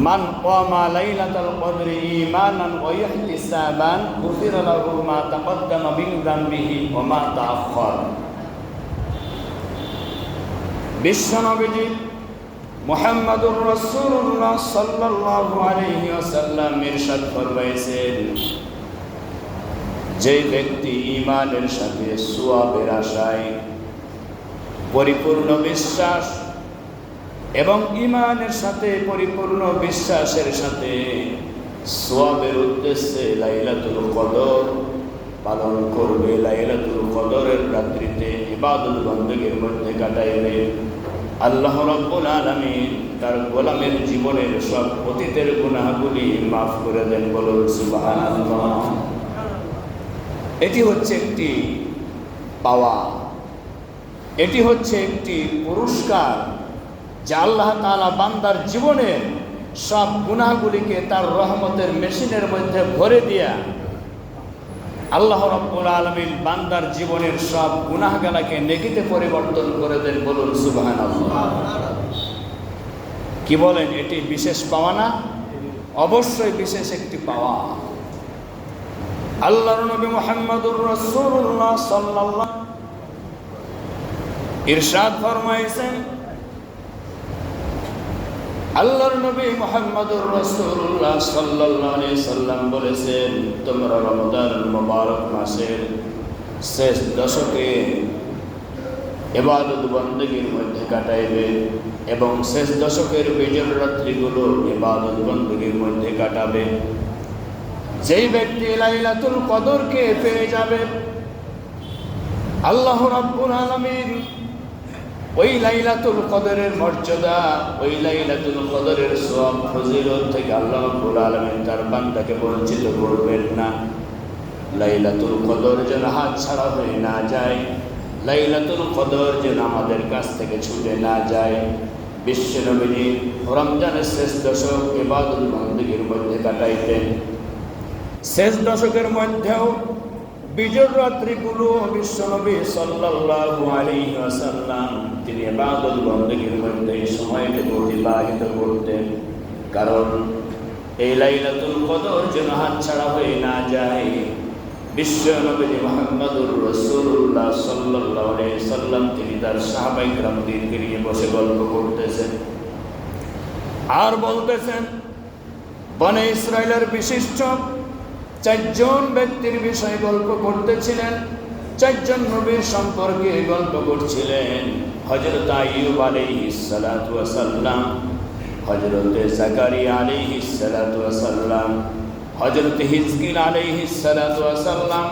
মান ক্বামা লাইলাতাল কদরি ঈমানান ওয়া ইহতিসাবান গুফিরা লাহু মা তাকদ্দামা মিন যামবিহি ওয়া মা তাআখার। বিশ্বনবীজি মুহাম্মদুর রাসূলুল্লাহ সাল্লাল্লাহু আলাইহি ওয়াসাল্লাম ইরশাদ ফরমাইছেন, যে ব্যক্তি ঈমানের সাথে সওয়াবের আশায় পরিপূর্ণ বিশ্বাস এবং ঈমানের সাথে পরিপূর্ণ বিশ্বাসের সাথে সওয়াবের উদ্দেশ্যে লাইলাতুল কদর পালন করবে, লাইলাতুল কদরের রাত্রিতে ইবাদত বন্দেগীর মধ্যে কাটাইবে, আল্লাহ রাব্বুল আলামিন তার গোলামের জীবনের সব অতীতের গুনাহগুলি মাফ করে দেন। বলুন সুবহানাল্লাহ। এটি হচ্ছে একটি পাওয়া, এটি হচ্ছে একটি পুরস্কার যা আল্লাহ তাআলা বান্দার জীবনের সব গুনাহগুলিকে তার রহমতের মেশিনের মধ্যে ভরে দিয়া আল্লাহ রাব্বুল আলামিন বান্দার জীবনের সব গুনাহগালাকে নেকিতে পরিবর্তন করে দেন। বলুন সুবহানাল্লাহ। কি বলেন, এটি বিশেষ পাওয়া না? অবশ্যই বিশেষ একটি পাওয়া। আল্লাহর নবী মুহাম্মদুর রাসূলুল্লাহ সাল্লাল্লাহু ইরশাদ ফরমাইছেন, আল্লাহর নবী মুহাম্মদুর রাসূলুল্লাহ সাল্লাল্লাহু আলাইহি সাল্লাম বলেছেন, তোমরা রমজান মুবারক মাসের শেষ দশকে ইবাদত বন্দেগীর মধ্যে কাটাইবে এবং শেষ দশকের বিজয় রাত্রিগুলো ইবাদত বন্দেগীর মধ্যে কাটাবে। যেই ব্যক্তি লাইলাতুল কদরকে পেয়ে যাবে, আল্লাহ রাব্বুল আলামিন ওই লাইলাতুল কদরের মর্যাদা, ওই লাইলাতুল কদরের সওয়াব ফজিলত থেকে আল্লাহ রাব্বুল আলামিন তার বান্দাকে বঞ্চিত করবেন না। লাইলাতুল কদর যেন হাত ছাড়া হয়ে না যায়, লাইলাতুল কদর যেন আমাদের কাছ থেকে ছুটে না যায়। বিশ্বনবী রমজানের শেষ দশক ইবাদত বন্দেগীর মধ্যে কাটাইতেন। শেষ দশকের মধ্যেও বিজয় রাত্রিগুলো বিশ্বনবী সাল্লাল্লাহু আলাইহি ওয়াসাল্লাম তিনি ইবাদত বন্দেগীর মধ্যে এই সময়টাকে অতিবাহিত করতেন, কারণ এই লাইলাতুল কদর যেন হাতছাড়া হয়ে না যায়। বিশ্বনবী মুহাম্মদুর রাসূলুল্লাহ সাল্লাল্লাহু আলাইহি ওয়াসাল্লাম তিনি তার সাহাবায়ে কিরামদেরকে নিয়ে বসে গল্প করতেছেন আর বলতেছেন, বনে ইসরাইলের বিশিষ্ট চারজন ব্যক্তির বিষয়ে গল্প করতেছিলেন, চারজন নবীর সম্পর্কে গল্প করছিলেন। হযরত আইয়ুব আলাইহিস সালাতু ওয়াস সালাম, হযরত জাকারিয়া আলাইহিস সালাতু ওয়াস সালাম, হযরত হিজকিল আলাইহিস সালাতু ওয়াস সালাম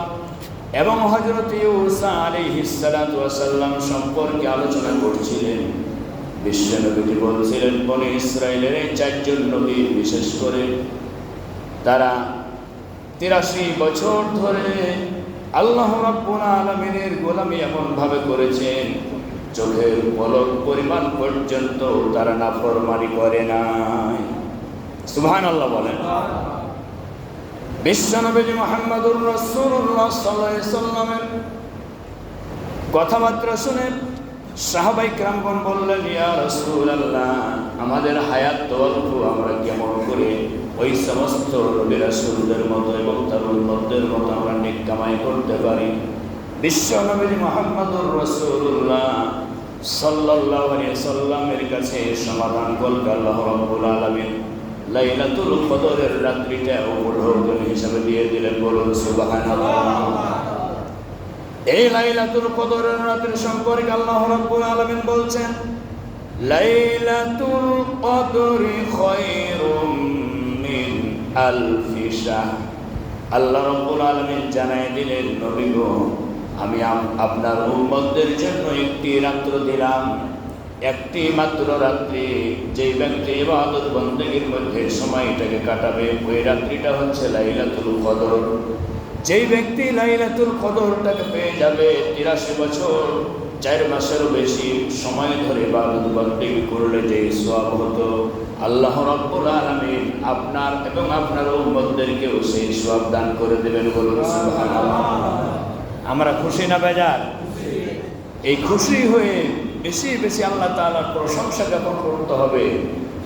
এবং হযরত ইউসা আলাইহিস সালাতু ওয়াস সালাম সম্পর্কে আলোচনা করছিলেন। বিশ্বনবী বলছিলেন, বনে ইসরাইলের এই চারজন নবী বিশেষ করে তারা 83 বছর ধরে আল্লাহ রাব্বুল আলামিনের গোলামি এমনভাবে করেছেন, চোখের পলক পরিমাণ পর্যন্ত তারা নাফরমানি করে নাই। সুবহানাল্লাহ বলেন। বিশ্বনবী মুহাম্মদুর রাসূলুল্লাহ সাল্লাল্লাহু আলাইহি সাল্লামের কথাবার্তা শুনে সাহাবায়ে কিরামগণ বললেন, ইয়া রাসূলুল্লাহ, আমাদের হায়াত তো অল্প, আমরা কেমন করে ওই সমস্ত নবী রাসূলদের মতো এবং তার উম্মতদের মতো আমরা নেক কামাই করতে পারি? বিশ্বনবী মুহাম্মদুর রাসূলুল্লাহ সাল্লাল্লাহু আলাইহি সাল্লামের কাছে সমাধান করল আল্লাহ রাব্বুল আলামিন লাইলাতুল কদরের রাত্রিটা উপলব্ধ হিসাবে দিয়ে দিলেন। বলুন সুবহানাল্লাহ। এই লাইলাতুল কদরের রাত্রি সম্পর্কে আল্লাহ রাব্বুল আলামিন বলছেন, লাইলাতুল কদরি খায়রুম মিন আলফি শাহর। আল্লাহ রাব্বুল আলামিন জানাই দিলেন, নবী গো, আমি আপনার উম্মতদের জন্য একটি রাত্র দিলাম, একটি মাত্র রাত্রি। যেই ব্যক্তি ইবাদত বন্দেগীর মধ্যে সময়টাকে কাটাবে, ওই রাত্রিটা হচ্ছে লাইলাতুল কদর। যেই ব্যক্তি লাইলাতুল কদরটাকে পেয়ে যাবে, 83 বছর 4 মাসেরও বেশি সময় ধরে ইবাদত বন্দেগী করলে যে সওয়াব হতো, আল্লাহ রাব্বুল আলামিন আপনার এবং আপনার উম্মতদেরকেও সেই সওয়াব দান করে দেবেন। বলুন সুবহানাল্লাহ। আমরা খুশি না বেজার? এই খুশি হয়ে বেশি বেশি আল্লাহ তাআলার প্রশংসা জ্ঞাপন করতে হবে।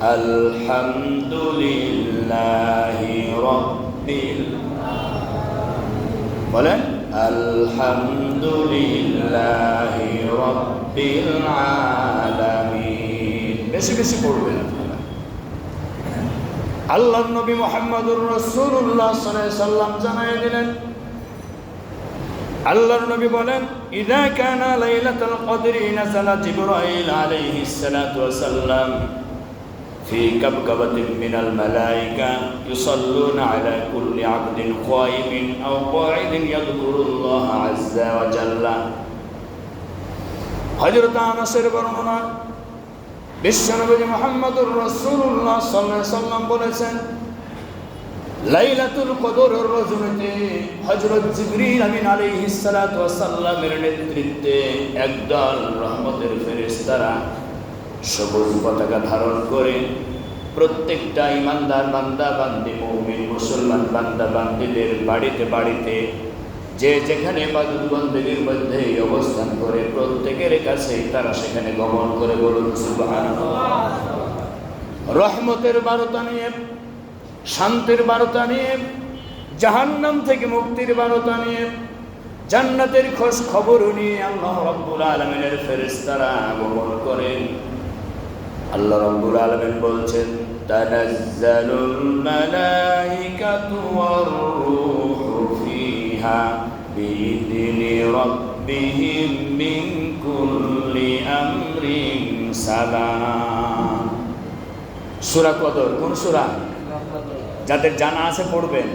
আলহামদুলিল্লাহি রাব্বিল বলেন আলহামদুলিল্লাহি রাব্বিল আলামিন। বেশি বেশি পড়বেন আপনারা। আল্লাহর নবী মুহাম্মদুর রাসূলুল্লাহ সাল্লাল্লাহু আলাইহি সাল্লাম জানায় দিলেন, আল্লাহর নবী বলেন, ইযা কানা লাইলাতুল কদরি নাযালা জিবরাইল আলাইহিস সালাতু ওয়াস সালাম ফি কাবকাবাতিন মিনাল মালায়েকা ইউসাল্লুনা আলা কুল্লি আবদিন কায়িমিন আও কাঈদিন ইয়াযকুরুল্লাহ আযজা ওয়া জাল্লা। হযরত আনাসের বর্ণনা, বিশ্বনবী মুহাম্মদুর রাসূলুল্লাহ সাল্লাল্লাহু আলাইহি সাল্লাম বলেছেন, লাইলাতুল কদরের রজনীতে হযরত জিবরিল আমিন আলাইহিস সালাতু ওয়াস সালামের নেতৃত্বে একদল রহমতের ফেরেশতারা সবুজ পতাকা ধারণ করে প্রত্যেকটা ইমানদার বান্দা বান্দি মুমিন মুসলমান বান্দা বান্দিদের বাড়িতে বাড়িতে যে যেখানে ইবাদত বন্দেগীর মধ্যে অবস্থান করে প্রত্যেকের কাছেই তারা সেখানে গমন করে বলুন সুবহানাল্লাহ। রহমতের বার্তা নিয়ে, শান্তির বার্তা নিয়ে, জাহান্নাম থেকে মুক্তির বার্তা নিয়ে, জান্নাতের খোঁজ খবর নিয়ে আল্লাহ রাব্বুল আলামিনের ফেরেশতারা আগমন করেন। আল্লাহ রাব্বুল আলামিন বলছেন, তানাজ্জালুল মালাইকাতু ওয়ার রূহু ফিহা বিইذনি রাব্বিহিম মিন কুল্লি আমরিন সালাম। সূরা কদর কোন সূরা? যাদের জানা আছে পড়বেন,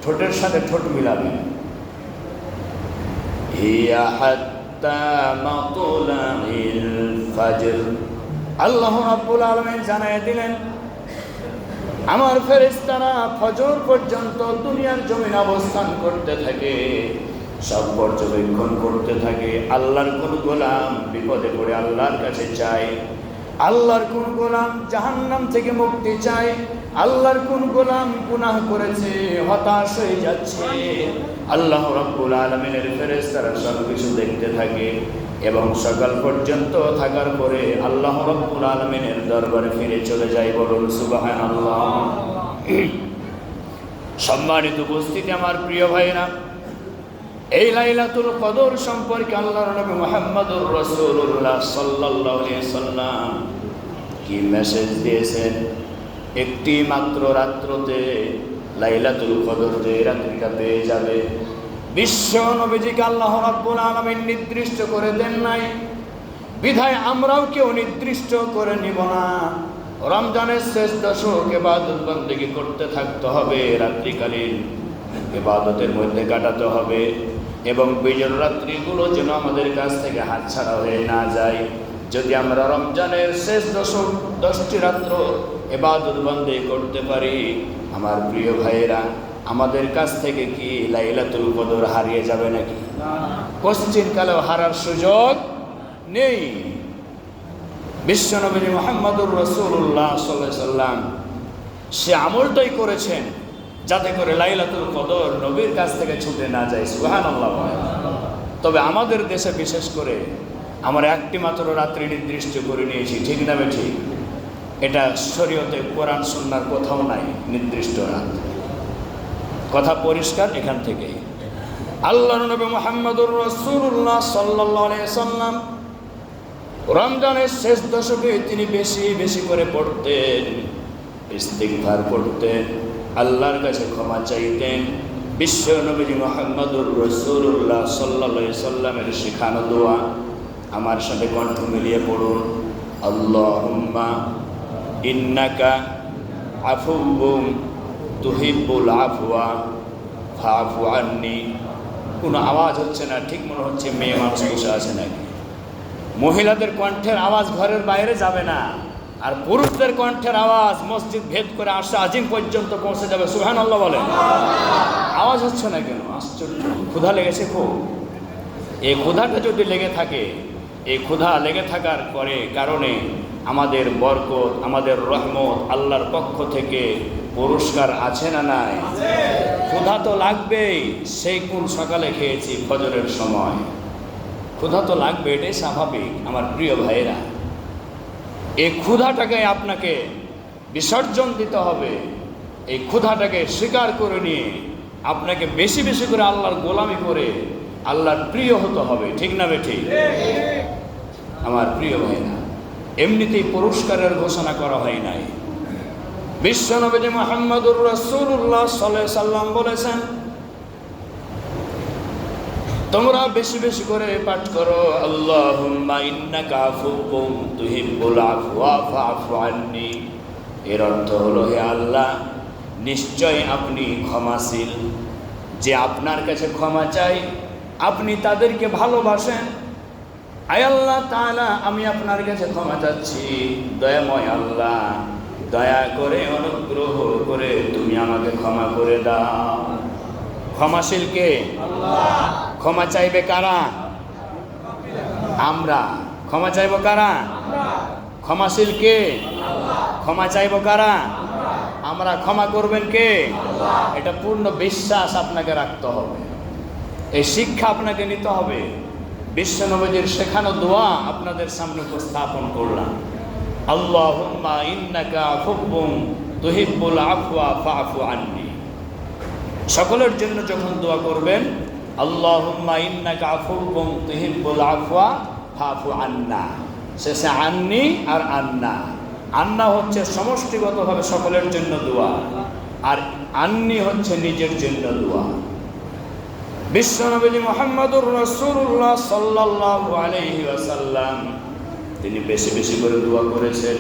ঠোঁটের সাথে ঠোঁট মিলাবেন। হিয়া হাত্তা মাতলাইল ফাজর। আল্লাহ রাব্বুল আলামিন জানায় দিলেন, আমার ফেরেশতারা ফজর পর্যন্ত দুনিয়ার জমিন অবস্থান করতে থাকে, সব পর্যবেক্ষণ করতে থাকে। আল্লাহর কোন গোলাম বিপদে পড়ে আল্লাহর কাছে চায়, আল্লাহর কোন গোলাম জাহান্নাম থেকে মুক্তি চায়, আল্লাহর কোন গোলাম গুনাহ করেছে হতাশ হয়ে যাচ্ছে, আল্লাহ রাব্বুল আলামিনের ফেরেশতারা সব কিছু দেখতে থাকে এবং সকাল পর্যন্ত থাকার পরে আল্লাহ রাব্বুল আলামিনের দরবারে ফিরে চলে যায়। বলুন সুবহানাল্লাহ। সম্মানিত উপস্থিতি, আমার প্রিয় ভাইরা, এই লাইলাতুল কদর সম্পর্কে আল্লাহর নবী মুহাম্মদুর রাসূলুল্লাহ সাল্লাল্লাহু আলাইহি সাল্লাম কি মেসেজ দিয়েছেন? একটি মাত্র রাত্রতে লাইলাতুল কদর যে রাত্রিটা পেয়ে যাবে, বিশ্ব নবীজিকে আল্লাহ রাব্বুল আলামিন নির্দিষ্ট করে দেন নাই, বিধায় আমরাও কেউ নির্দিষ্ট করে নিব না। রমজানের শেষ দশক ইবাদত বন্দেগী করতে থাকতে হবে, রাত্রিকালীন ইবাদতের মধ্যে কাটাতে হবে এবং বিজয় রাত্রিগুলো যেন আমাদের কাছ থেকে হাতছাড়া হয়ে না যায়। যদি আমরা রমজানের শেষ 10টি রাত্র ইবাদত বন্দেগী করতে পারি, আমার প্রিয় ভাইয়েরা, আমাদের কাছ থেকে কি লাইলাতুল কদর হারিয়ে যাবে নাকি? কোশ্চিন কালেও হারার সুযোগ নেই। বিশ্বনবী মুহাম্মদুর রাসূলুল্লাহ সাল্লাল্লাহু আলাইহি সাল্লাম সে আমলটাই করেছেন যাতে করে লাইলাতুল কদর নবীর কাছ থেকে ছুটে না যায়। সুবহানাল্লাহ। তবে আমাদের দেশে বিশেষ করে আমরা একটি মাত্র রাত্রি নির্দিষ্ট করে নিয়েছি, ঠিক না ঠিক? এটা শরীয়তে কোরআন সুন্নাহর কোথাও নাই নির্দিষ্ট রাত। কথা পরিষ্কার এখান থেকে। আল্লাহর নবী মুহাম্মদুর রাসূলুল্লাহ সাল্লাল্লাহু আলাইহি সাল্লাম রমজানের শেষ দশকে তিনি বেশি বেশি করে পড়তেন, ইস্তিগফার পড়তেন, আল্লাহর কাছে ক্ষমা চাইতেন। বিশ্ব নবী মুহাম্মদুর রাসূলুল্লাহ সাল্লাল্লাহু আলাইহি সাল্লামের শেখানো দোয়া আমার সাথে কণ্ঠ মিলিয়ে পড়ুন। আল্লাহুম্মা ইন্নাকা আফুউম তুহিব্বুল আফওয়া ফাআফু আন্নি। কোনো আওয়াজ হচ্ছে না, ঠিক মনে হচ্ছে মেয়ে মানুষ বসে আছে নাকি। মহিলাদের কণ্ঠের আওয়াজ ঘরের বাইরে যাবে না, আর পুরুষদের কণ্ঠের আওয়াজ মসজিদ ভেদ করে আরশে আজিম পর্যন্ত পৌঁছে যাবে। সুবহানাল্লাহ বলেন। আওয়াজ হচ্ছে না কেন? আশ্চর্য। ক্ষুধা লেগেছে খুব। এই ক্ষুধাটা যদি লেগে থাকে, এই ক্ষুধা লেগে থাকার কারণে আমাদের বরকত, আমাদের রহমত আল্লাহর পক্ষ থেকে পুরস্কার আছে না নাই? ক্ষুধা তো লাগবেই। সেই কোন সকালে খেয়েছি ফজরের সময়, ক্ষুধা তো লাগবে, এটাই স্বাভাবিক। আমার প্রিয় ভাইয়েরা, এই ক্ষুধাটাকে আপনাকে বিসর্জন দিতে হবে। এই ক্ষুধাটাকে স্বীকার করে নিয়ে আপনাকে বেশি বেশি করে আল্লাহর গোলামি করে আল্লাহর প্রিয় হতে হবে। ঠিক না বেঠিক? আমার প্রিয় ভাইরা, এমনিতেই পুরস্কারের ঘোষণা করা হয় নাই। বিশ্বনবী মুহাম্মদুর রাসূলুল্লাহ সাল্লাল্লাহু আলাইহি সাল্লাম বলেছেন, তোমরা বেশি বেশি করে পাঠ করো আল্লাহুম্মা ইন্নাকা আফুউন তুহিব্বুল আফওয়া ফাআফু আন্নি। এর অর্থ হলো, হে আল্লাহ, নিশ্চয় আপনি ক্ষমাশীল, যে আপনার কাছে ক্ষমা চাই আপনি তাদেরকে ভালোবাসেন। আয় আল্লাহ তাআলা, আমি আপনার কাছে ক্ষমা চাচ্ছি, দয়াময় আল্লাহ, দয়া করে অনুগ্রহ করে তুমি আমাকে ক্ষমা করে দাও। ক্ষমাশীল কে? আল্লাহ। ক্ষমা চাইবে কারা? আমরা। ক্ষমা চাইব কারা? ক্ষমাশীল কে? আল্লাহ। ক্ষমা চাইব কারা? আমরা। ক্ষমা করবেন কে? আল্লাহ। এটা পূর্ণ বিশ্বাস আপনাকে রাখতে হবে, এই শিক্ষা আপনাকে নিতে হবে। বিশ্বনবীর শেখানো দোয়া আপনাদের সামনে উপস্থাপন করলাম। আল্লাহুম্মা ইন্নাকা আফুউন তুহিব্বুল আফওয়া ফাআফু আন্নি। সকলের জন্য যখন দোয়া করবেন, আল্লাহুম্মা ইন্নাকা আফুউন তুহিব্বুল আফওয়া ফাআফু আন্না, শেষে আন্নি আর আন্না। আন্না হচ্ছে সমষ্টিগতভাবে সকলের জন্য দোয়া, আর আন্নি হচ্ছে নিজের জন্য দোয়া। বিশ্বনবী মুহাম্মদুর রাসূলুল্লাহ সাল্লাল্লাহু আলাইহি ওয়াসাল্লাম তিনি বেশি বেশি করে দোয়া করেছেন,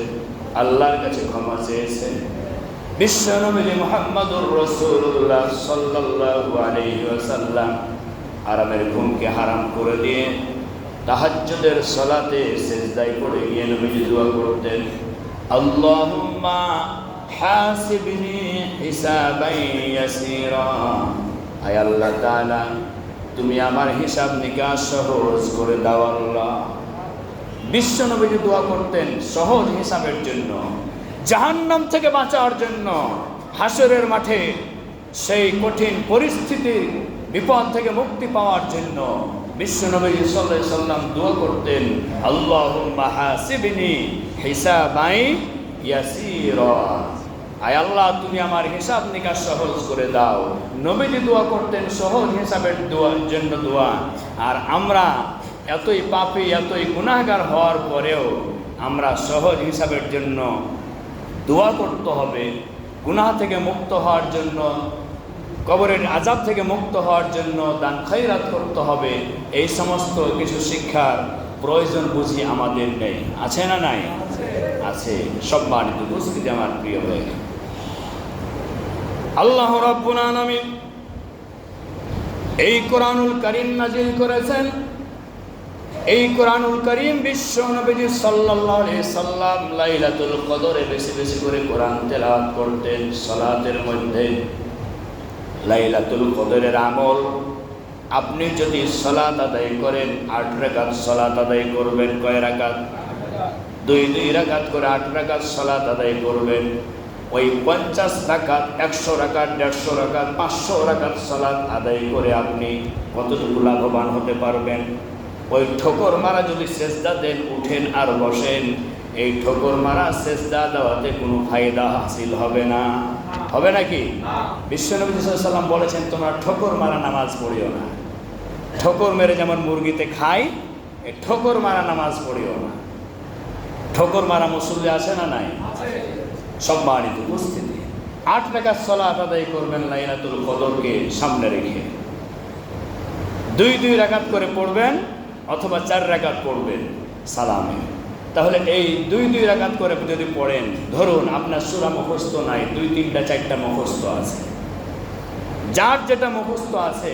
আল্লাহর কাছে ক্ষমা চেয়েছেন। বিশ্বনবী মুহাম্মদুর রাসূলুল্লাহ সাল্লাল্লাহু আলাইহি ওয়াসাল্লাম আরামের ঘুমকে হারাম করে দিয়ে তাহাজ্জুদের সালাতে সিজদায় পড়ে গিয়ে নবীজি দোয়া করতেন, আল্লাহুম্মা হাসিবনি হিসাবান ইয়াসীরা। আয় আল্লাহ তাআলা, তুমি আমার হিসাব নিকাশ সহজ করে দাও আল্লাহ। বিশ্বনবী দোয়া করতেন সহজ হিসাবের জন্য, জাহান্নাম থেকে বাঁচার জন্য, হাসরের মাঠে সেই কঠিন পরিস্থিতির বিপদ থেকে মুক্তি পাওয়ার জন্য বিশ্বনবী সাল্লাল্লাহু আলাইহি সাল্লাম দোয়া করতেন, আল্লাহুম্মা হাসিবনি হিসাবান ইয়াসীরা। আয় আল্লাহ, তুমি আমার হিসাব নিকাশ সহজ করে দাও। নবীজি দোয়া করতেন সহজ হিসাবের জন্য দোয়া। আর আমরা এতই পাপী, এতই গুনাহগার হওয়ার পরেও আমরা সহজ হিসাবের জন্য দোয়া করতে হবে, গুনাহ থেকে মুক্ত হওয়ার জন্য, কবরের আযাব থেকে মুক্ত হওয়ার জন্য দান খয়রাত করতে হবে। এই সমস্ত কিছু শিক্ষার প্রয়োজন বুঝি আমাদের নেই? আছে না নাই? আছে। সম্মানিত উপস্থিতি আমার প্রিয় ভাই, আল্লাহ রাব্বুল আলামিন এই কোরআনুল কারীম নাজিল করেছেন। এই কোরআনুল কারীম বিশ্ব নবীজি সাল্লাল্লাহু আলাইহি সাল্লাম লাইলাতুল কদরে বেশি বেশি করে কোরআন তেলাওয়াত করতেন সালাতের মধ্যে। লাইলাতুল কদরের আমল, আপনি যদি সালাত আদায় করেন, 8 রাকাত সালাত আদায় করবেন। কয় রাকাত? 2 রাকাত করে 8 রাকাত সালাত আদায় করবেন। ওই 50 রাকাত, 100 রাকাত, 150 রাকাত, 500 রাকাত সালাত আদায় করে আপনি কতটুকু লাভবান হতে পারবেন? ওই ঠোকর মারা যদি সেজদা দেন, উঠেন আর বসেন, এই ঠোকর মারা সেজদা দেওয়াতে কোনো ফায়দা হাসিল হবে না। হবে নাকি? বিশ্বনবী সাল্লাল্লাহু আলাইহি ওয়াসাল্লাম বলেছেন, তোমরা ঠোকর মারা নামাজ পড়িও না। ঠোকর মেরে যেমন মুরগিতে খায়, এই ঠোকর মারা নামাজ পড়িও না। ঠোকর মারা মুসল্লি আছে না নাই? সম্মানিত উপস্থিতি, 8 রাকাত সালাত আদায় করবেন লাইলাতুল কদরকে সামনে রেখে। 2 রাকাত করে পড়বেন অথবা 4 রাকাত পড়বেন সালামে। তাহলে এই 2 রাকাত করে যদি পড়েন, ধরুন আপনার সূরা মুখস্থ নাই, 2, 3টা 4টা মুখস্থ আছে। যার যেটা মুখস্থ আছে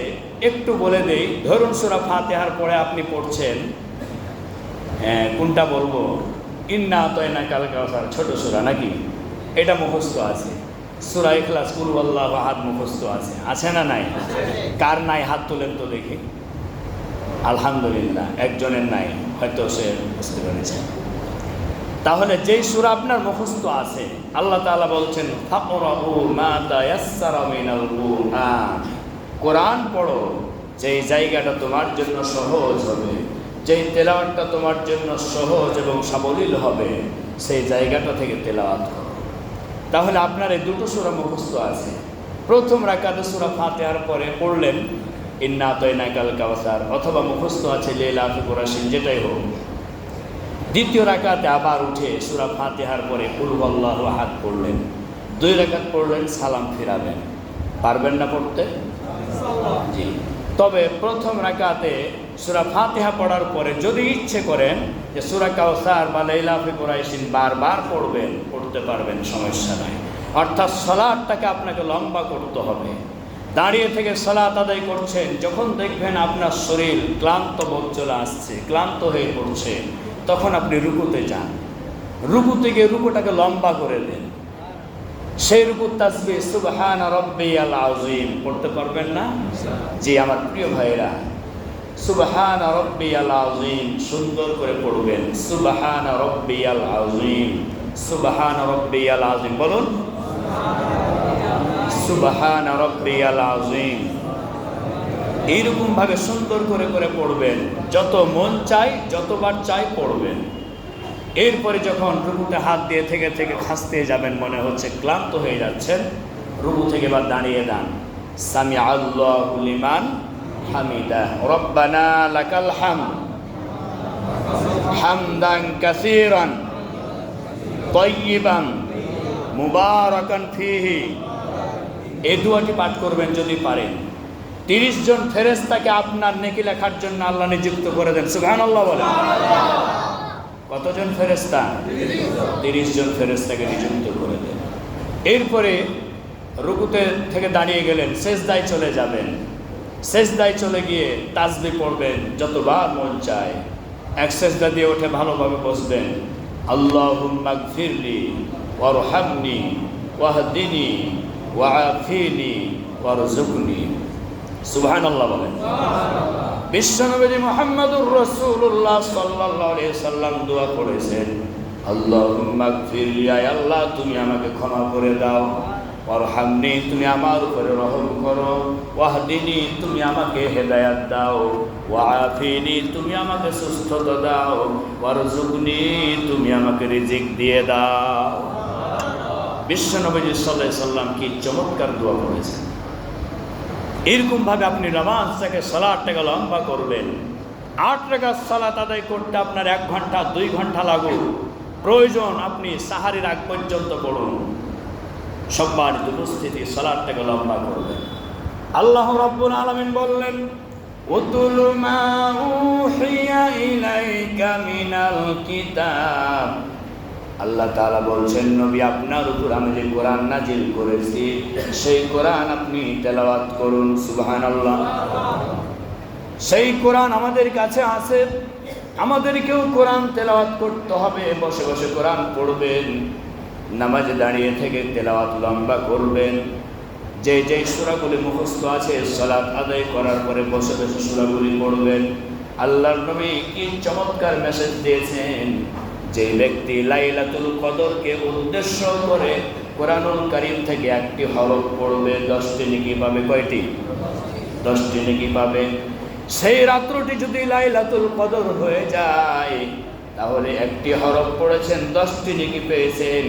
একটু বলে দেই। ধরুন সূরা ফাতিহার পরে আপনি পড়ছেন, কোনটা বলবো, ইন্না আতাইনাকাল কাউসার, ছোট সূরা নাকি, এটা মুখস্থ আছে। সূরা ইখলাস, কুল হুয়াল্লাহু আহাদ মুখস্থ আছে। আছে না নাই? কার নাই হাত তোলেন তো দেখি। আলহামদুলিল্লাহ, একজনের নাই, হয়তো সে বুঝতে পেরেছে। তাহলে যেই সূরা আপনার মুখস্থ আছে, আল্লাহ তাআলা বলছেন ফাকরাউ মা তায়াসসারা মিনাল কুরআন, কোরআন পড়ো, যেই জায়গাটা তোমার জন্য সহজ হবে, যেই তেলাওয়াতটা তোমার জন্য সহজ এবং সাবলীল হবে, সেই জায়গাটা থেকে তেলাওয়াত করো। তাহলে আপনার এই দুটো সূরা মুখস্থ আছে। প্রথম রাকাতে সূরা ফাতিহার পরে পড়লেন ইন্না আতাইনাকাল কাউসার, অথবা মুখস্থ আছে লিইলাফি কুরাইশিন, যেটাই হোক। দ্বিতীয় রাকাতে আবার উঠে সূরা ফাতিহার পরে কুল হুয়াল্লাহু আহাদ পড়লেন, 2 রাকাত পড়লেন, সালাম ফিরাবেন। পারবেন না পড়তে? জি। তবে প্রথম রাকাতে সূরা ফাতিহা পড়ার পরে যদি ইচ্ছে করেন যে সূরা কাউসার বা লিইলাফি কুরাইশিন বারবার পড়বেন, পড়তে পারবেন, সমস্যা নাই। অর্থাৎ সালাতটাকে আপনাকে লম্বা করতে হবে। দাঁড়িয়ে থেকে সালাত আদায় করছেন, যখন দেখবেন আপনার শরীর ক্লান্ত বোধ চলে আসছে, ক্লান্ত হয়ে পড়ছে, তখন আপনি রুকুতে যান। রুকুতে গিয়ে রুকুটাকে লম্বা করে দেন। সেই রুকুর তাসবিহ সুবহান রাব্বিয়াল আযীম পড়তে পারবেন না? জি আমার প্রিয় ভাইরা, সুবহান রাব্বিয়াল আযীম সুন্দর করে পড়বেন। সুবহান রাব্বিয়াল আযীম, সুবহান রাব্বিয়াল আযীম বলুন, সুবহান রাব্বিয়াল আযীম। এইরকম ভাবে সুন্দর করে করে পড়বেন, যত মন চাই যতবার চাই পড়বেন। এরপরে যখন রুকুতে হাত দিয়ে থেকে থেকে খাসতে যাবেন, মনে হচ্ছে ক্লান্ত হয়ে যাচ্ছেন, রুকু থেকে এবার দাঁড়িয়ে যান। সামি আল্লাহু লিমান হামিদা, রব্বানা লাকাল হামদ হামদান কাসীরান তাইয়িবান মুবারাকান ফীহি। এই দোয়াটি পাঠ করবেন যদি পারেন। 30 জন ফেরেশতাকে আপনার নেকি লেখার জন্য আল্লাহ নিযুক্ত করে দেন। সুবহানাল্লাহ বলেন। কতজন ফেরেশতা? 30 জন ফেরেশতাকে নিযুক্ত করে দেন। এরপরে রুকুতে থেকে দাঁড়িয়ে গেলেন, সেজদায় চলে যাবেন। সেজদায় চলে গিয়ে তাসবিহ পড়বেন যতবার মন চায়। এক সেজদা দিয়ে উঠে ভালোভাবে বসবেন। আল্লাহুম্মা গফিরলি ওয়ারহামনি ওয়াহদিনি ওয়াআফিনি ওয়ারযুকনি। সুবহানাল্লাহ বলেন। বিশ্বনবী মুহাম্মদুর রাসূলুল্লাহ সাল্লাল্লাহু আলাইহি সাল্লাম দোয়া করেছেন, আল্লাহুম্মা গফিরলি, আয় আল্লাহ তুমি আমাকে ক্ষমা করে দাও, ওয়ারহামনি তুমি আমার উপরে রহম করো, ওয়াহদিনি তুমি আমাকে হেদায়েত দাও, ওয়াআফিনি তুমি আমাকে সুস্থতা দাও, ওয়ারযুকনি তুমি আমাকে রিজিক দিয়ে দাও। বিশ্বনবী সাল্লাল্লাহু আলাইহি সাল্লাম কি চমৎকার দোয়া করেছেন। এরকম ভাবে আপনি নামাজটাকে সালাতটাকে লম্বা করবেন। 8 রাকাত সালাত আদায় করতে আপনার 1 ঘন্টা 2 ঘন্টা লাগুক, প্রয়োজন আপনি সাহারির আগ পর্যন্ত পড়ুন। সম্মানিত উপস্থিতি, সালাতটাকে লম্বা করবেন। আল্লাহ রাব্বুল আলামিন বললেন, উতুল মা উহিয়া ইলাইকা মিনাল কিতাব। আল্লাহ তাআলা বলছেন, নবী আপনার উপর আমি যে কোরআন নাজিল করেছি সেই কোরআন আপনি তেলাওয়াত করুন। সুবহানাল্লাহ। সেই কোরআন আমাদের কাছে আছে, আমাদেরকেও কোরআন তেলাওয়াত করতে হবে। বসে বসে কোরআন পড়বেন, নামাজে দাঁড়িয়ে থেকে তেলাওয়াত লম্বা করবেন। যে যে সূরাগুলি মুখস্থ আছে সালাত আদায় করার পরে বসে বসে সূরাগুলি পড়বেন। আল্লাহর নবী কি চমৎকার মেসেজ দিয়েছেন, যে ব্যক্তি লাইলাতুল কদরকে উদ্দেশ্য করে কোরআনুল কারীম থেকে একটি হরফ পড়বে 10টি নেকি পাবে। কয়টি? 10টি নেকি পাবে। সেই রাত্রটি যদি লাইলাতুল কদর হয়ে যায়, তাহলে একটি হরফ পড়েছেন 10টি নেকি পেয়েছেন।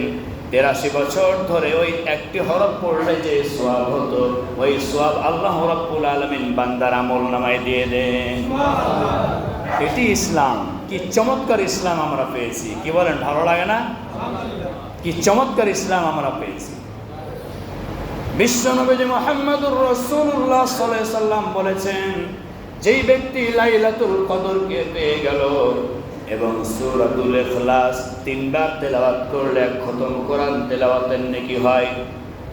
83 বছর ধরে ওই একটি হরফ পড়লে যে সওয়াব হতো, ওই সওয়াব আল্লাহ রাব্বুল আলামিন বান্দার আমলনামায় দিয়ে দেন। এটি ইসলাম। কি চমৎকার ইসলাম আমরা পেয়েছি, কি বলেন? ভালো লাগে না? কি চমৎকার ইসলাম আমরা পেয়েছি। বিশ্বনবী মুহাম্মদুর রাসূলুল্লাহ সাল্লাল্লাহু আলাইহি সাল্লাম বলেছেন, যেই ব্যক্তি লাইলাতুল কদরকে পেয়ে গেল এবং সূরাতুল ইখলাস 3 বার তেলাওয়াত করলে খতম কোরআন তেলাওয়াতের নেকি হয়।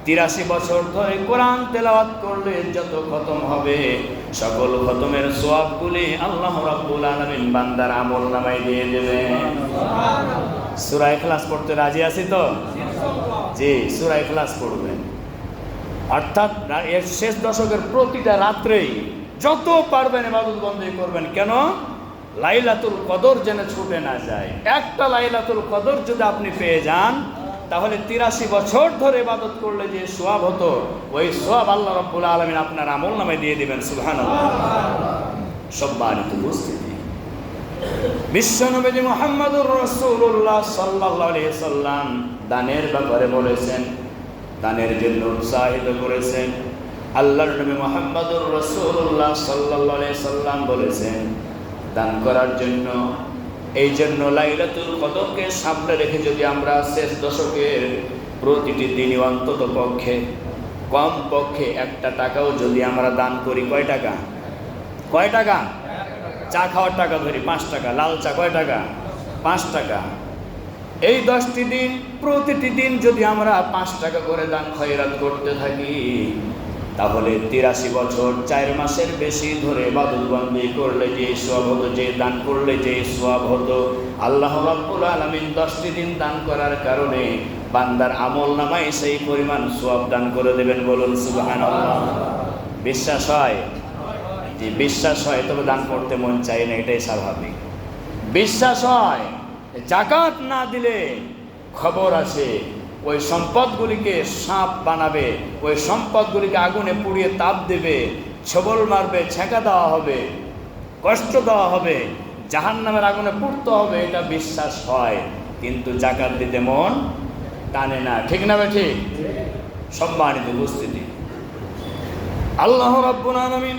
83 বছর ধরে কোরআন তেলাওয়াত করলে যত খতম হবে, সকল খতমের সওয়াবগুলি আল্লাহ রাব্বুল আলামিন বান্দার আমলনামায় দিয়ে দেবেন। সূরা ইখলাস পড়তে রাজি আছি তো? জি, সূরা ইখলাস পড়বেন। অর্থাৎ এর শেষ দশকের প্রতিটা রাত্রেই যত পারবেন ইবাদত বন্দেগী করবেন। কেন? লাইলাতুল কদর যেন ছুটে না যায়। একটা লাইলাতুল কদর যদি আপনি পেয়ে যান, তাহলে 83 বছর ধরে ইবাদত করলে যে সওয়াব হতো, ওই সওয়াব আল্লাহ রাব্বুল আলামিন আপনার আমলনামায় দিয়ে দিবেন। সুবহানাল্লাহ। সম্মানিত উপস্থিতি, বিশ্বনবী মুহাম্মদুর রাসূলুল্লাহ সাল্লাল্লাহু আলাইহি সাল্লাম দানের ব্যাপারে বলেছেন, দানের জন্য উৎসাহিত করেছেন। আল্লাহর নবী মুহাম্মদুর রাসূলুল্লাহ সাল্লাল্লাহু আলাইহি সাল্লাম বলেছেন দান করার জন্য। এই জন্য লাইলাতুল কদরকে সামনে রেখে যদি আমরা শেষ দশকের প্রতিটি দিনই অন্তত পক্ষে কম পক্ষে 1 টাকাও যদি আমরা দান করি, কয় টাকা? চা খাওয়ার টাকা ধরি 5 টাকা, লাল চা কয় টাকা? 5 টাকা। এই 10টি দিন প্রতিটি দিন যদি আমরা 5 টাকা করে দান খয়রাত করতে থাকি, তাহলে 83 বছর 4 মাসের বেশি ধরে ইবাদতবন্দি করলে যে সওয়াব হতো, যে দান করলে যে সওয়াব হতো, আল্লাহ রাব্বুল আলামিন 10টি দিন দান করার কারণে বান্দার আমলনামায় সেই পরিমাণ সওয়াব দান করে দেবেন। বলুন সুবহানাল্লাহ। বিশ্বাস হয়? যে বিশ্বাস হয়, তবে দান করতে মন চায় না, এটাই স্বাভাবিক। বিশ্বাস হয়, যাকাত না দিলে খবর আছে ওই সম্পদগুলিকে সাপ বানাবে, ওই সম্পদগুলিকে আগুনে পুড়িয়ে তাপ দেবে, ছবল মারবে, ছেঁকা দেওয়া হবে, কষ্ট দেওয়া হবে, জাহান্নামের আগুনে পুড়তে হবে, এটা বিশ্বাস হয়। কিন্তু যাকাত দিতে মন টানে না, ঠিক না ঠিক? সম্মানিত উপস্থিতি, আল্লাহ রাব্বুল আলামিন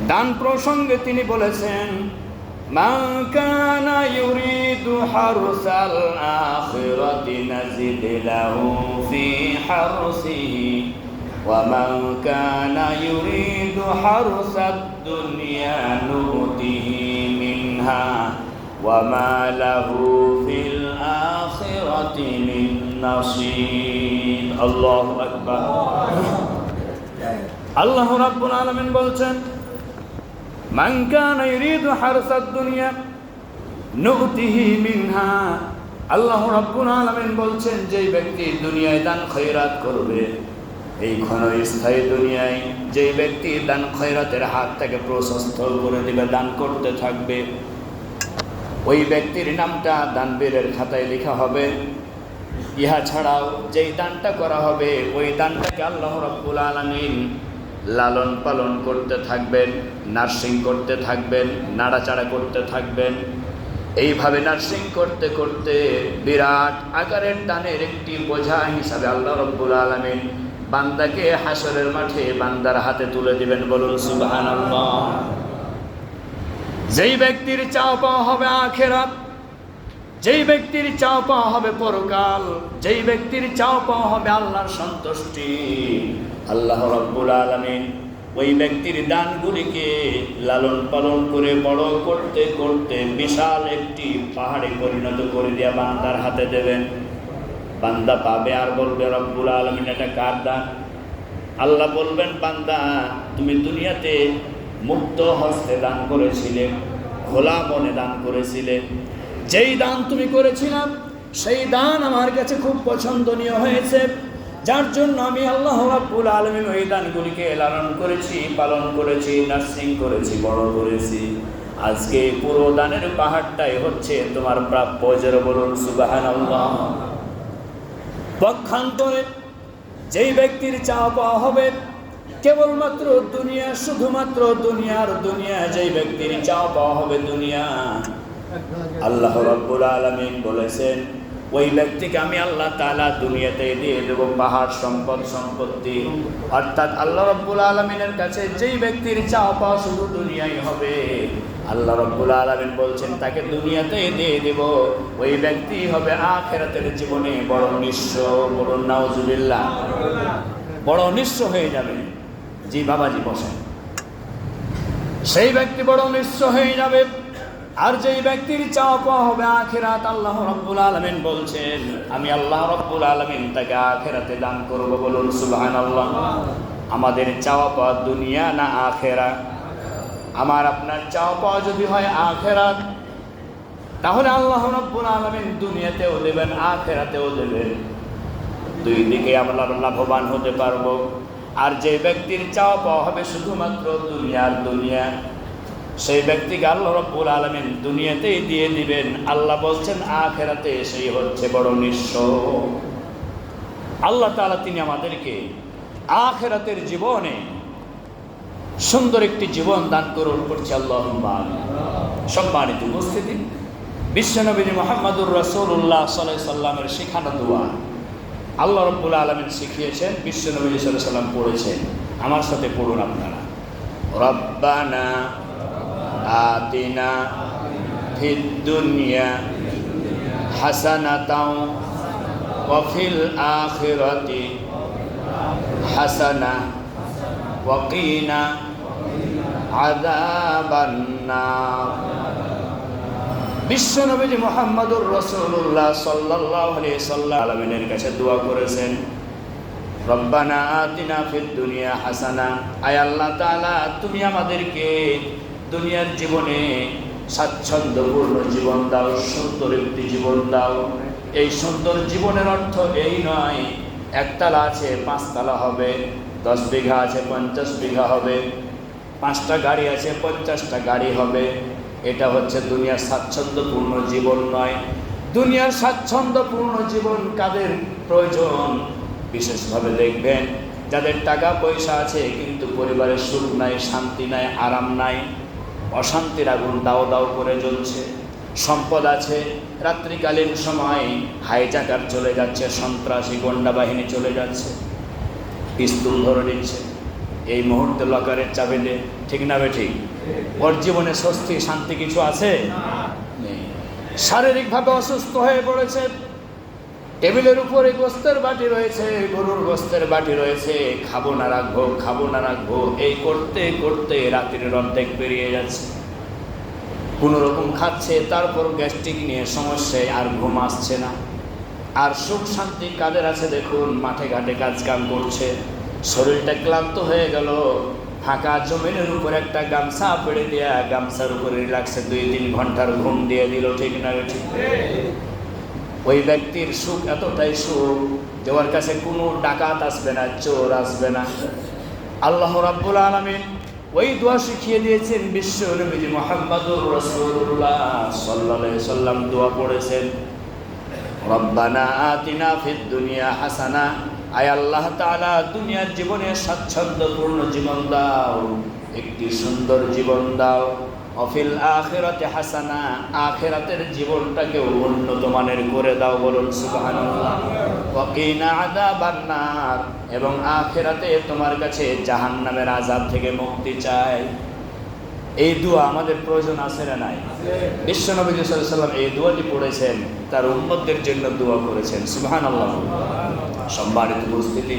দান প্রসঙ্গে তিনি বলেছেন, মান কানা ইউরিদু হারসাল আখিরাতি নাজিদ লাহু ফি হারসিহি ওয়া মান কানা ইউরিদু হারসাদ দুনিয়া নুতিহি মিনহা ওয়া মা লাহু ফিল আখিরাতি মিন নাসিব। আল্লাহু আকবার। আল্লাহ রাব্বুল আলামিন বলছেন, মান কানা ইউরিদু হারসাদ দুনিয়া নুতিহি মিনহা। আল্লাহ রাব্বুল আলামিন বলছেন, যেই ব্যক্তি দুনিয়ায় দান খয়রাত করবে, এই ক্ষণস্থায়ী দুনিয়ায় যেই ব্যক্তি দান খয়রাতের হাত থেকে প্রশস্ত করে দিবে, দান করতে থাকবে, ওই ব্যক্তির নামটা দানবীরের খাতায় লেখা হবে। ইহা ছাড়াও যেই দানটা করা হবে, ওই দানটাকে আল্লাহ রাব্বুল আলামিন লালন পালন করতে থাকবেন, নার্সিং করতে থাকবেন, নাড়াচাড়া করতে থাকবেন। এইভাবে নার্সিং করতে করতে বিরাট আকারের দানের একটি বোঝা হিসাবে আল্লাহ রাব্বুল আলামিন বান্দাকে হাসরের মাঠে বান্দার হাতে তুলে দিবেন। বলুন সুবহানাল্লাহ। যেই ব্যক্তির চাওয়া পাওয়া হবে আখিরাত, যেই ব্যক্তির চাওয়া পাওয়া হবে পরকাল, যেই ব্যক্তির চাওয়া পাওয়া হবে আল্লাহর সন্তুষ্টি, আল্লাহ রাব্বুল আলামিন ওই ব্যক্তির দানগুলিকে লালন পালন করে বড় করতে করতে বিশাল একটি পাহাড়ে পরিণত করে দিয়া বান্দার হাতে দেবেন। বান্দা পাবে আর বলবে, রব্বুল আলামিন এটা কার দান? আল্লাহ বলবেন, বান্দা তুমি দুনিয়াতে মুক্ত হস্তে দান করেছিলে, খোলা মনে দান করেছিলে, যেই দান তুমি করেছিলাম সেই দান আমার কাছে খুব পছন্দনীয় হয়েছে, যার জন্য আমি আল্লাহ রাব্বুল আলামিন ওই দানগুলিকে লালন করেছি, পালন করেছি, নার্সিং করেছি, বড় করেছি। আজকে পুরো দানের পাহাড়টাই হচ্ছে তোমার প্রাপ্য। যারা বলুন সুবহানাল্লাহ। পক্ষান্তরে যেই ব্যক্তির চাওয়া পাওয়া হবে কেবলমাত্র দুনিয়া, শুধুমাত্র দুনিয়ার দুনিয়া, যেই ব্যক্তির চাওয়া পাওয়া হবে দুনিয়া, আল্লাহ রাব্বুল আলামিন বলেছেন ওই ব্যক্তিকে আমি আল্লাহ তাআলা দুনিয়াতে দিয়ে দেব পাহাড় সম্পদ সম্পত্তি। অর্থাৎ আল্লাহ রাব্বুল আলামিনের কাছে যেই ব্যক্তির চাওয়া পাওয়া শুধু দুনিয়াই হবে, আল্লাহ রাব্বুল আলামিন বলছেন তাকে দুনিয়াতে দিয়ে দেব। ওই ব্যক্তি হবে আখিরাতের জীবনে বড় নিঃস্ব। বলুন নাউজুবিল্লাহ। বড় নিঃস্ব হয়ে যাবে। জি বাবাজি বসেন। সেই ব্যক্তি বড় নিঃস্ব হয়ে যাবে। আর যেই ব্যক্তির চাওয়া পাওয়া হবে আখিরাত, আল্লাহ রাব্বুল আলামিন বলছেন আমি আল্লাহ রাব্বুল আলামিন তাকে আখিরাতে দান করব। বলুন সুবহানাল্লাহ। আমাদের চাওয়া পাওয়া দুনিয়া না আখিরাত? আমার আপনার চাওয়া পাওয়া যদি হয় আখিরাত, তাহলে আল্লাহ রাব্বুল আলামিন দুনিয়াতেও দেবেন, আখিরাতেও দেবেন। দুই দিকে আমরা লাভবান হতে পারবো। আর যে ব্যক্তির চাওয়া পাওয়া হবে শুধুমাত্র দুনিয়ার দুনিয়া, সেই ব্যক্তিকে আল্লাহ রাব্বুল আলামিন দুনিয়াতেই দিয়ে দিবেন। আল্লাহ বলছেন আখিরাতে সেই হচ্ছে বড় নিঃস্ব। আল্লাহ তাআলা তিনি আমাদেরকে আখিরাতের জীবনে সুন্দর একটি জীবন দান করুন করছে আল্লাহুম্মা আমিন। সম্মানিত উপস্থিতি, বিশ্বনবী মুহাম্মদুর রাসূলুল্লাহ সাল্লাল্লাহু আলাইহি সাল্লামের শেখানো দোয়া আল্লাহ রাব্বুল আলামিন শিখিয়েছেন, বিশ্বনবী সাল্লাল্লাহু আলাইহি সাল্লাম পড়েছেন। আমার সাথে পড়ুন আপনারা। রব্বানা আতিনা ফিদ দুনিয়া হাসানাতাও ওয়া ফিল আখিরাতি হাসানা ওয়া কিনা আযাবান নার। বিশ্বনবী মুহাম্মদুর রাসূলুল্লাহ সাল্লাল্লাহু আলাইহি সাল্লামের কাছে দোয়া করেছেন, রব্বানা আতিনা ফিদ দুনিয়া হাসানা, আয় আল্লাহ তাআলা তুমি আমাদেরকে দুনিয়ার জীবনে স্বাচ্ছন্দ্যপূর্ণ জীবন দাও, সুন্দর একটি জীবন দাও। এই সুন্দর জীবনের অর্থ এই নয় একতলা আছে 5 তলা হবে, 10 বিঘা আছে 50 বিঘা হবে, 5টা গাড়ি আছে 50টা গাড়ি হবে। এটা হচ্ছে দুনিয়ার স্বাচ্ছন্দ্যপূর্ণ জীবন নয়। দুনিয়ার স্বাচ্ছন্দ্যপূর্ণ জীবন কাদের প্রয়োজন? বিশেষভাবে দেখবেন যাদের টাকা পয়সা আছে কিন্তু পরিবারের সুখ নাই, শান্তি নাই, আরাম নাই, অশান্তির আগুন দাও দাও করে জ্বলছে। সম্পদ আছে, রাত্রিকালীন সময় হাইজাকার চলে যাচ্ছে, সন্ত্রাসী গন্ডা বাহিনী চলে যাচ্ছে, পিস্তল ধরে নিচ্ছে, এই মুহূর্তে লকারের চাবি দে, ঠিক না বেঠিক? ওর জীবনে স্বস্তি শান্তি কিছু আছে? নেই। শারীরিকভাবে অসুস্থ হয়ে পড়েছে, টেবিলের উপরে গোস্তের বাটি রয়েছে, গরুর গোস্তের বাটি রয়েছে, খাবো না রাখবো, খাবো না রাখবো, এই করতে করতে রাত্রির অর্ধেক পেরিয়ে যাচ্ছে। কোনো রকম খাচ্ছে, তারপর গ্যাস্ট্রিক নিয়ে সমস্যায় আর ঘুম আসছে না। আর সুখ শান্তি কাদের আছে দেখুন, মাঠে ঘাটে কাজ কাম করছে, শরীরটা ক্লান্ত হয়ে গেল, ফাঁকা জমিনের উপর একটা গামছা পেড়ে দেয়া, গামছার উপরে রিল্যাক্সে 2-3 ঘন্টার ঘুম দিয়ে দিল, ঠিক না ঠিক? ওই ব্যক্তির সুখ এতটাই সুখ যে ওর কাছে কোনো ডাকাত আসবে না, চোর আসবে না। আল্লাহ রাব্বুল আলামিন ওই দোয়া শিখিয়ে দিয়েছেন। বিশ্ব নবী মুহাম্মদুর রাসূলুল্লাহ সাল্লাল্লাহু আলাইহি সাল্লাম দোয়া পড়েছেন, রব্বানা আতিনা ফিদ দুনিয়া হাসানা, আয় আল্লাহ তাআলা দুনিয়ার জীবনে স্বাচ্ছন্দ্যপূর্ণ জীবন দাও, একটি সুন্দর জীবন দাও, অফিল আখিরাতে হাসানা, আখিরাতের জীবনটাকে উন্নত মানের করে দাও, বলুন সুবহানাল্লাহ। ওয়া কিনা আযাবান নার, এবং আখিরাতে তোমার কাছে জাহান্নামের আযাব থেকে মুক্তি চাই। এই দোয়া আমাদের প্রয়োজন আছে না নাই? বিশ্বনবী সাল্লাল্লাহু আলাইহি সাল্লাম এই দোয়াটি পড়েছেন, তার উম্মতদের জন্য দোয়া করেছেন, সুবহানাল্লাহ। সম্মানিত উপস্থিতি,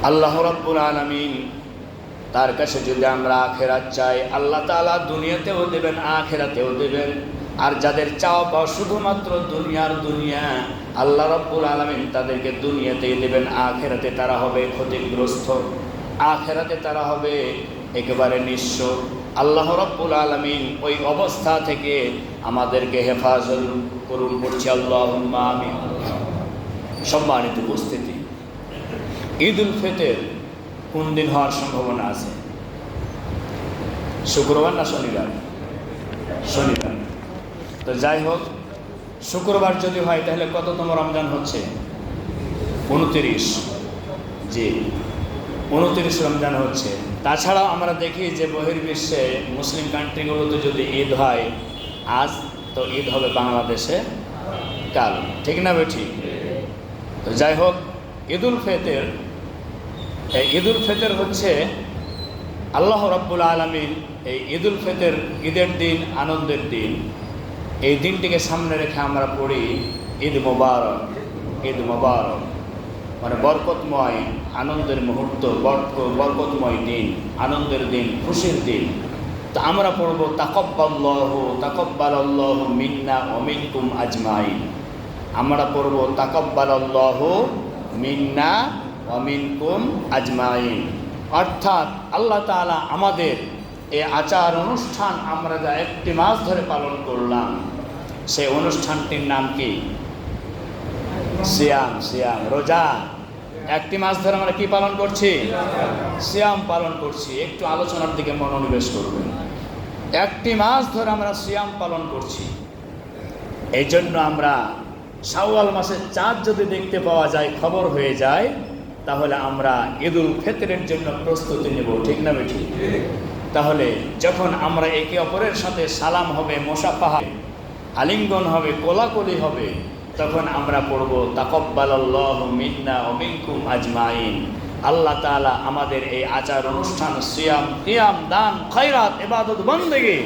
আল্লাহ রাব্বুল আলামিন তার কাছে যদি আমরা আখিরাত চাই, আল্লাহ তাআলা দুনিয়াতেও দেবেন, আখিরাতেও দেবেন। আর যাদের চাওয়া পাওয়া শুধুমাত্র দুনিয়ার দুনিয়া, আল্লাহ রাব্বুল আলামিন তাদেরকে দুনিয়াতেই দেবেন, আখিরাতে তারা হবে ক্ষতিগ্রস্ত, আখিরাতে তারা হবে একেবারে নিঃস্ব। আল্লাহ রাব্বুল আলামিন ওই অবস্থা থেকে আমাদেরকে হেফাজত করুন, বলছি আল্লাহুম্মা আমিন। সম্মানিত উপস্থিতি, ঈদুল ফিতর কোন দিন হওয়ার সম্ভাবনা আছে? শুক্রবার না শনিবার? শনিবার। তো যাই হোক, শুক্রবার যদি হয় তাহলে কততম রমজান হচ্ছে? 29। জি, 29 রমজান হচ্ছে। তাছাড়াও আমরা দেখি যে বহির্বিশ্বে মুসলিম কান্ট্রিগুলোতে যদি ঈদ হয় আজ, তো ঈদ হবে বাংলাদেশে কাল, ঠিক না বেঠিক? তো যাই হোক, ঈদুল ফিতর, এই ঈদুল ফিতর হচ্ছে আল্লাহ রাব্বুল আলামিন এই ঈদুল ফিতর, ঈদের দিন, আনন্দের দিন, এই দিনটিকে সামনে রেখে আমরা পড়ি ঈদ মোবারক, ঈদ মোবারক, মানে বরকতময় আনন্দের মুহূর্ত, বরকতময় দিন, আনন্দের দিন, খুশির দিন। তো আমরা পড়ব তাকাব্বালাল্লাহু মিন্না ওয়া মিনকুম আজমাইন। আমরা পড়ব তাকাব্বালাল্লাহু মিন্না ওয়া মিনকুম আজমাইন, অর্থাৎ আল্লাহ তাআলা আমাদের এই আচার অনুষ্ঠান আমরা যা 1 মাস ধরে পালন করলাম, সেই অনুষ্ঠানটির নাম কি? সিয়াম। সিয়াম, রোজা। 1 মাস ধরে আমরা কি পালন করছি? সিয়াম পালন করছি। একটু আলোচনার দিকে মনোনিবেশ করবেন। 1 মাস ধরে আমরা সিয়াম পালন করছি। এই জন্য আমরা শাওয়াল মাসের চাঁদ যদি দেখতে পাওয়া যায়, খবর হয়ে যায়, তাহলে আমরা ঈদুল ফিতরের জন্য প্রস্তুতি নেব, ঠিক না বেঠিক? তাহলে যখন আমরা একে অপরের সাথে সালাম হবে, মুসাফাহা, আলিঙ্গন হবে, কোলাকুলি হবে, তখন আমরা পড়ব তাকাব্বালাল্লাহু মিন্না ওয়া মিনকুম আজমাইন। আল্লাহ তাআলা আমাদের এই আচার অনুষ্ঠান, সিয়াম, কিয়াম, দান, খয়রাত, ইবাদত, বন্দেগী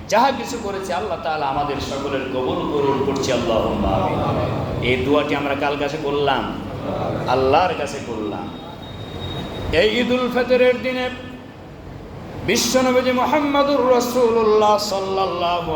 যাহা কিছু করেছে আল্লাহ তাআলা আমাদের সকলের কবুল করুন, করছি আল্লাহুম্মা আমিন। এই দোয়াটি আমরা কার কাছে করলাম? আল্লাহর কাছে করলাম। এই ঈদুল ফিতরের দিনে বিশ্বনবী মুহাম্মদুর রাসূলুল্লাহ সাল্লাল্লাহু